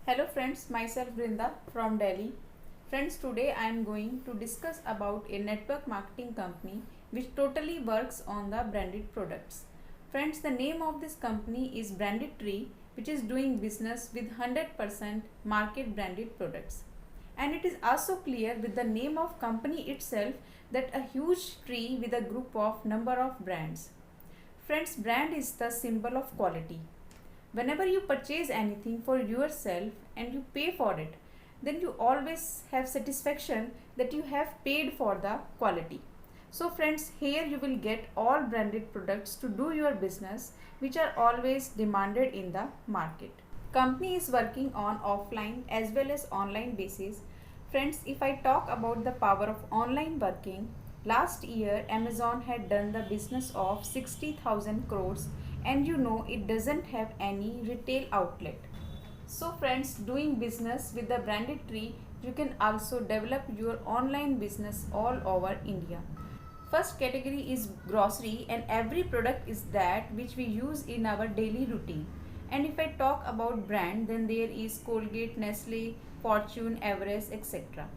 Hello friends, myself Brinda from Delhi. Friends, today I am going to discuss about a network marketing company which totally works on the branded products. Friends, the name of this company is Branded Tree, which is doing business with 100% market branded products. And it is also clear with the name of company itself that a huge tree with a group of number of brands. Friends, brand is the symbol of quality. Whenever you purchase anything for yourself and you pay for it, then you always have satisfaction that you have paid for the quality. So friends, here you will get all branded products to do your business which are always demanded in the market. Company is working on offline as well as online basis. Friends, if I talk about the power of online working, last year Amazon had done the business of 60,000 crores, and you know it doesn't have any retail outlet. So friends, doing business with the Branded Tree, you can also develop your online business all over India. First category is grocery, and every product is that which we use in our daily routine. And if I talk about brand, then there is Colgate, Nestle, Fortune, Everest, etc.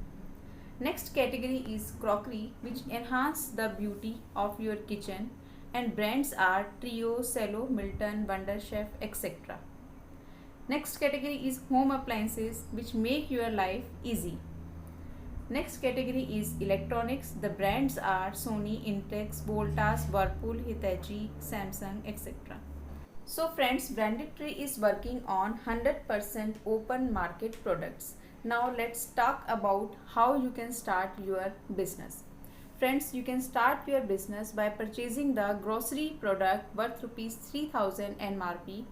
Next category is crockery, which enhance the beauty of your kitchen, and brands are Trio, Cello, Milton, Wonder Chef, etc. Next category is home appliances, which make your life easy. Next category is electronics. The brands are Sony, Intex, Voltas, Whirlpool, Hitachi, Samsung, etc. So friends, Branded Tree is working on 100% open market products. Now let's talk about how you can start your business. Friends, you can start your business by purchasing the grocery product worth rupees 3000 MRP,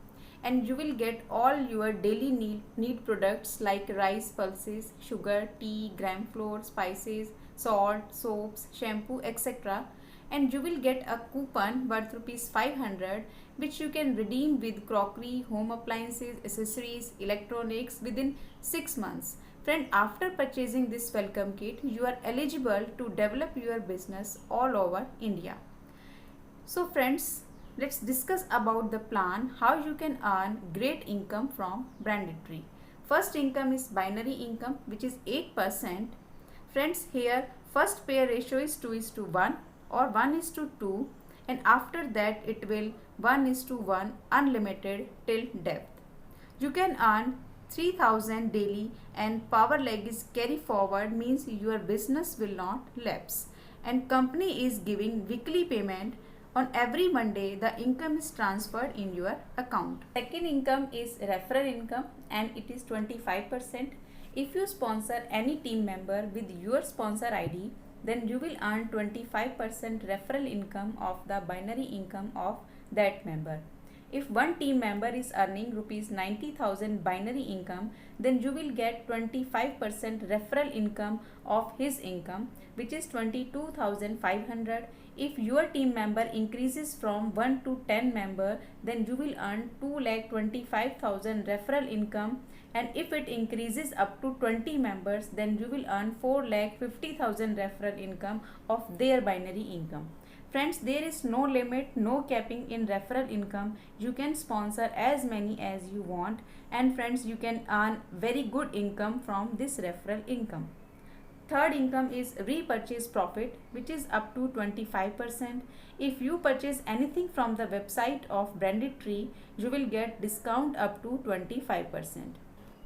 and you will get all your daily need products like rice, pulses, sugar, tea, gram flour, spices, salt, soaps, shampoo, etc. And you will get a coupon worth rupees 500, which you can redeem with crockery, home appliances, accessories, electronics within 6 months. Friend, after purchasing this welcome kit, you are eligible to develop your business all over India. So friends, let's discuss about the plan how you can earn great income from Branded Tree. First income is binary income, which is 8%. Friends, here first pair ratio is 2 is to 1 or 1 is to 2, and after that it will 1 is to 1 unlimited till death. You can earn 3000 daily, and power leg is carry forward, means your business will not lapse, and company is giving weekly payment. On every Monday the income is transferred in your account. Second income is referral income, and it is 25%. If you sponsor any team member with your sponsor ID, then you will earn 25% referral income of the binary income of that member. If one team member is earning rupees 90,000 binary income, then you will get 25% referral income of his income, which is 22,500. If your team member increases from 1 to 10 member, then you will earn 2,25,000 referral income, and if it increases up to 20 members, then you will earn 4,50,000 referral income of their binary income. Friends, there is no limit, no capping in referral income. You can sponsor as many as you want, and friends, you can earn very good income from this referral income. Third income is repurchase profit, which is up to 25%. If you purchase anything from the website of Branded Tree, you will get discount up to 25%.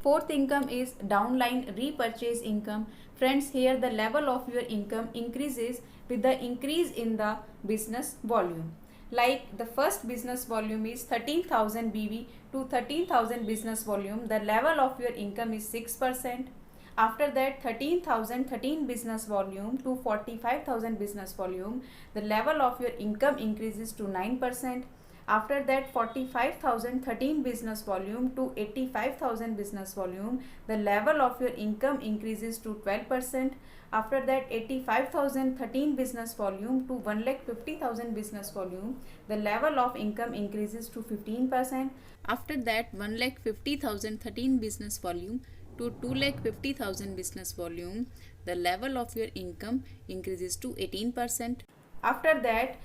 Fourth income is downline repurchase income. Friends, here the level of your income increases with the increase in the business volume. Like the first business volume is 13,000 BV to 13,000 business volume, the level of your income is 6%. After that 13,013 business volume to 45,000 business volume, the level of your income increases to 9%. After that 45,013 business volume to 85,000 business volume, the level of your income increases to 12%. After that 85,013 business volume to 1,50,000 business volume, the level of income increases to 15%. After that 1,50,013 business volume to 2,50,000 business volume, the level of your income increases to 18%. After that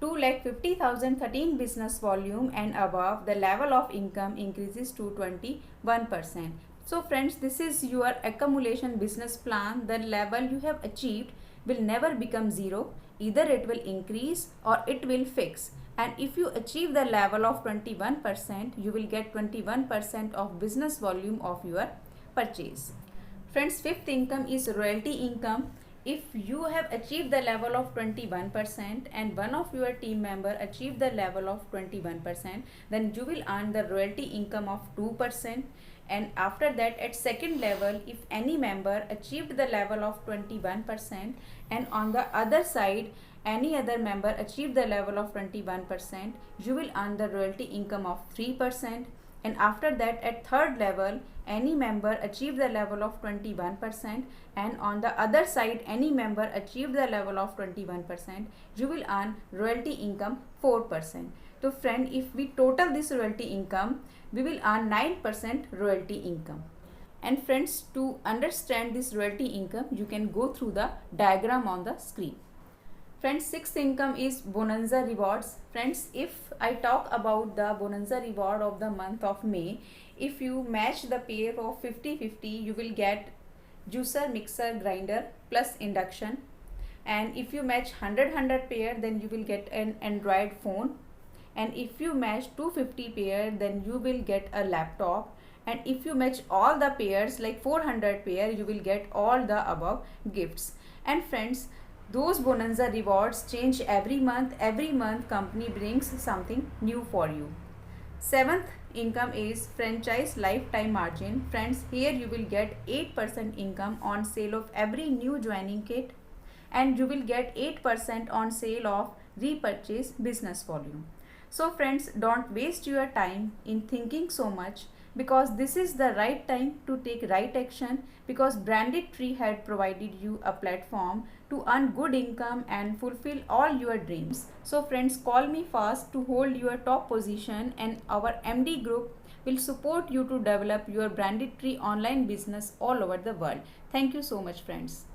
2,50,013 business volume and above, the level of income increases to 21%. So friends, this is your accumulation business plan. The level you have achieved will never become zero. Either it will increase or it will fix. And if you achieve the level of 21%, you will get 21% of business volume of your purchase. Friends, fifth income is royalty income. If you have achieved the level of 21% and one of your team member achieved the level of 21%, then you will earn the royalty income of 2%. And after that, at second level, if any member achieved the level of 21% and on the other side any other member achieved the level of 21%, you will earn the royalty income of 3%. And after that, at third level, any member achieved the level of 21% and on the other side any member achieved the level of 21%, you will earn royalty income 4%. So friend, if we total this royalty income, we will earn 9% royalty income. And friends, to understand this royalty income, you can go through the diagram on the screen. Friends, sixth income is bonanza rewards. Friends, if I talk about the bonanza reward of the month of May, if you match the pair of 50-50, you will get juicer, mixer, grinder plus induction. And if you match 100-100 pair, then you will get an Android phone. And if you match 250 pair, then you will get a laptop. And if you match all the pairs like 400 pair, you will get all the above gifts. And friends, those bonanza rewards change every month. Every month company brings something new for you. Seventh income is franchise lifetime margin. Friends, here you will get 8% income on sale of every new joining kit, and you will get 8% on sale of repurchase business volume. So friends, don't waste your time in thinking so much, because this is the right time to take right action, because Branded Tree had provided you a platform to earn good income and fulfill all your dreams. So friends, call me fast to hold your top position, and our MD group will support you to develop your Branded Tree online business all over the world. Thank you so much friends.